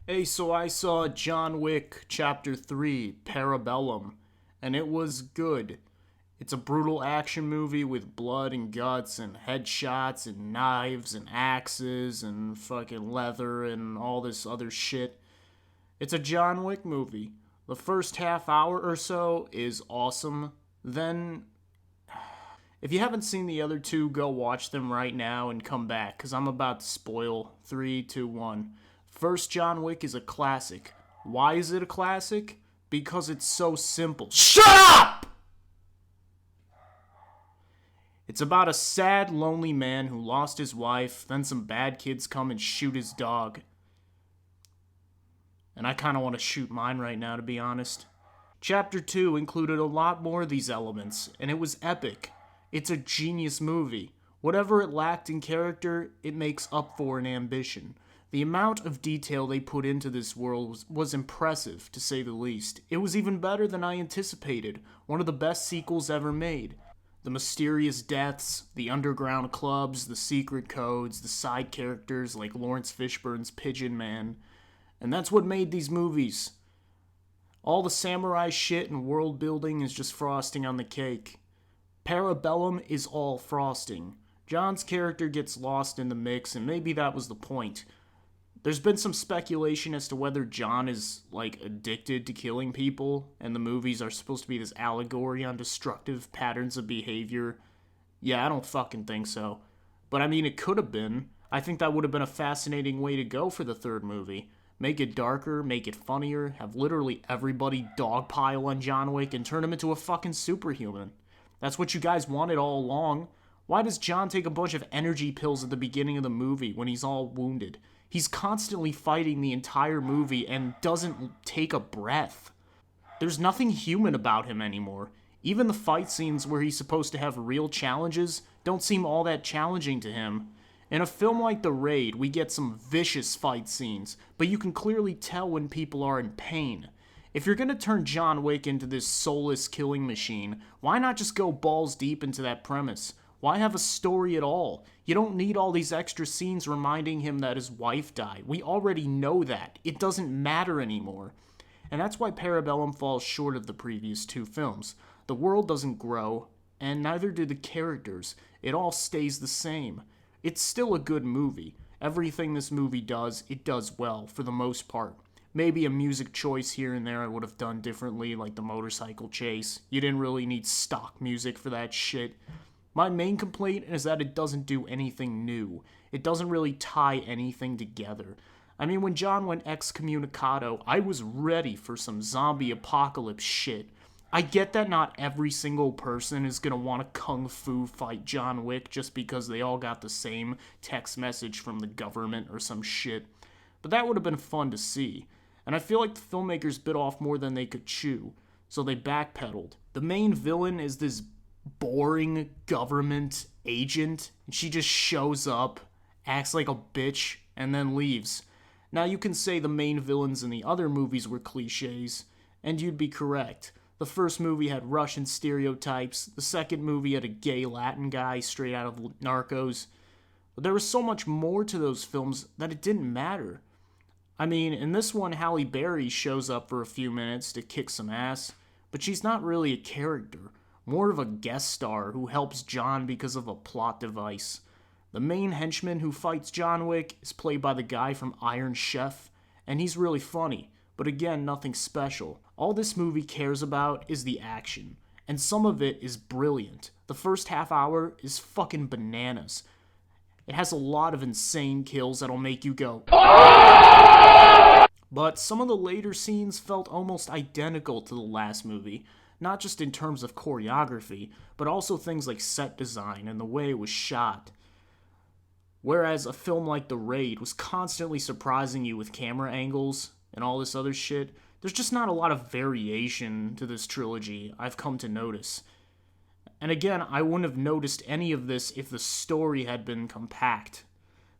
Hey, so I saw John Wick Chapter 3, Parabellum, and it was good. It's a brutal action movie with blood and guts and headshots and knives and axes and fucking leather and all this other shit. It's a John Wick movie. The first half hour or so is awesome. Then, if you haven't seen the other two, go watch them right now and come back, because I'm about to spoil. 3, 2, 1. First John Wick is a classic. Why is it a classic? Because it's so simple. Shut up! It's about a sad, lonely man who lost his wife, then some bad kids come and shoot his dog. And I kind of want to shoot mine right now, to be honest. Chapter 2 included a lot more of these elements, and it was epic. It's a genius movie. Whatever it lacked in character, it makes up for in ambition. The amount of detail they put into this world was impressive, to say the least. It was even better than I anticipated, one of the best sequels ever made. The mysterious deaths, the underground clubs, the secret codes, the side characters like Lawrence Fishburne's Pigeon Man. And that's what made these movies. All the samurai shit and world building is just frosting on the cake. Parabellum is all frosting. John's character gets lost in the mix, and maybe that was the point. There's been some speculation as to whether John is, addicted to killing people, and the movies are supposed to be this allegory on destructive patterns of behavior. Yeah, I don't fucking think so. But I mean, it could have been. I think that would have been a fascinating way to go for the third movie. Make it darker, make it funnier, have literally everybody dogpile on John Wick and turn him into a fucking superhuman. That's what you guys wanted all along. Why does John take a bunch of energy pills at the beginning of the movie when he's all wounded? He's constantly fighting the entire movie and doesn't take a breath. There's nothing human about him anymore. Even the fight scenes where he's supposed to have real challenges don't seem all that challenging to him. In a film like The Raid, we get some vicious fight scenes, but you can clearly tell when people are in pain. If you're gonna turn John Wick into this soulless killing machine, why not just go balls deep into that premise? Why have a story at all? You don't need all these extra scenes reminding him that his wife died. We already know that. It doesn't matter anymore. And that's why Parabellum falls short of the previous two films. The world doesn't grow, and neither do the characters. It all stays the same. It's still a good movie. Everything this movie does, it does well, for the most part. Maybe a music choice here and there I would have done differently, like the motorcycle chase. You didn't really need stock music for that shit. My main complaint is that it doesn't do anything new. It doesn't really tie anything together. I mean, when John went excommunicado, I was ready for some zombie apocalypse shit. I get that not every single person is gonna want to kung fu fight John Wick just because they all got the same text message from the government or some shit. But that would have been fun to see. And I feel like the filmmakers bit off more than they could chew, so they backpedaled. The main villain is this boring government agent, and she just shows up, acts like a bitch, and then leaves. Now you can say the main villains in the other movies were cliches, and you'd be correct. The first movie had Russian stereotypes, the second movie had a gay Latin guy straight out of Narcos. But there was so much more to those films that it didn't matter. I mean, in this one, Halle Berry shows up for a few minutes to kick some ass, but she's not really a character. More of a guest star who helps John because of a plot device. The main henchman who fights John Wick is played by the guy from Iron Chef, and he's really funny, but again, nothing special. All this movie cares about is the action, and some of it is brilliant. The first half hour is fucking bananas. It has a lot of insane kills that'll make you go, but some of the later scenes felt almost identical to the last movie. Not just in terms of choreography, but also things like set design and the way it was shot. Whereas a film like The Raid was constantly surprising you with camera angles and all this other shit, there's just not a lot of variation to this trilogy, I've come to notice. And again, I wouldn't have noticed any of this if the story had been compact.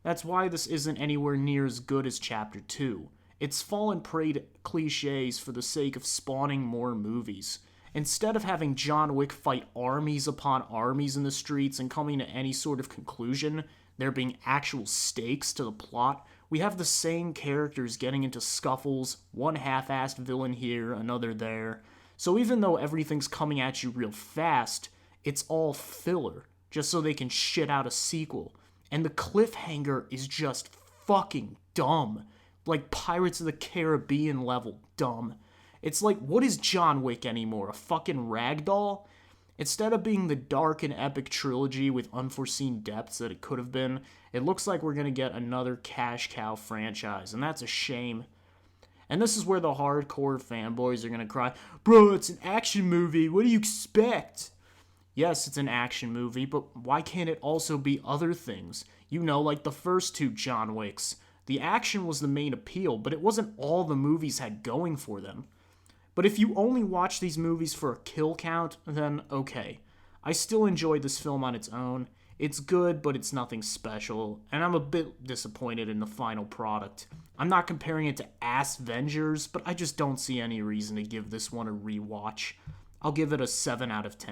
That's why this isn't anywhere near as good as Chapter 2. It's fallen prey to cliches for the sake of spawning more movies. Instead of having John Wick fight armies upon armies in the streets and coming to any sort of conclusion, there being actual stakes to the plot, We have the same characters getting into scuffles, one half-assed villain here, another there. So even though everything's coming at you real fast, it's all filler, just so they can shit out a sequel. And the cliffhanger is just fucking dumb. Like Pirates of the Caribbean level dumb. It's like, what is John Wick anymore? A fucking ragdoll? Instead of being the dark and epic trilogy with unforeseen depths that it could have been, it looks like we're gonna get another cash cow franchise, and that's a shame. And this is where the hardcore fanboys are gonna cry, "Bro, it's an action movie, what do you expect?" Yes, it's an action movie, but why can't it also be other things? You know, like the first two John Wicks. The action was the main appeal, but it wasn't all the movies had going for them. But if you only watch these movies for a kill count, then okay. I still enjoyed this film on its own. It's good, but it's nothing special, and I'm a bit disappointed in the final product. I'm not comparing it to Ass Vengers, but I just don't see any reason to give this one a rewatch. I'll give it a 7 out of 10.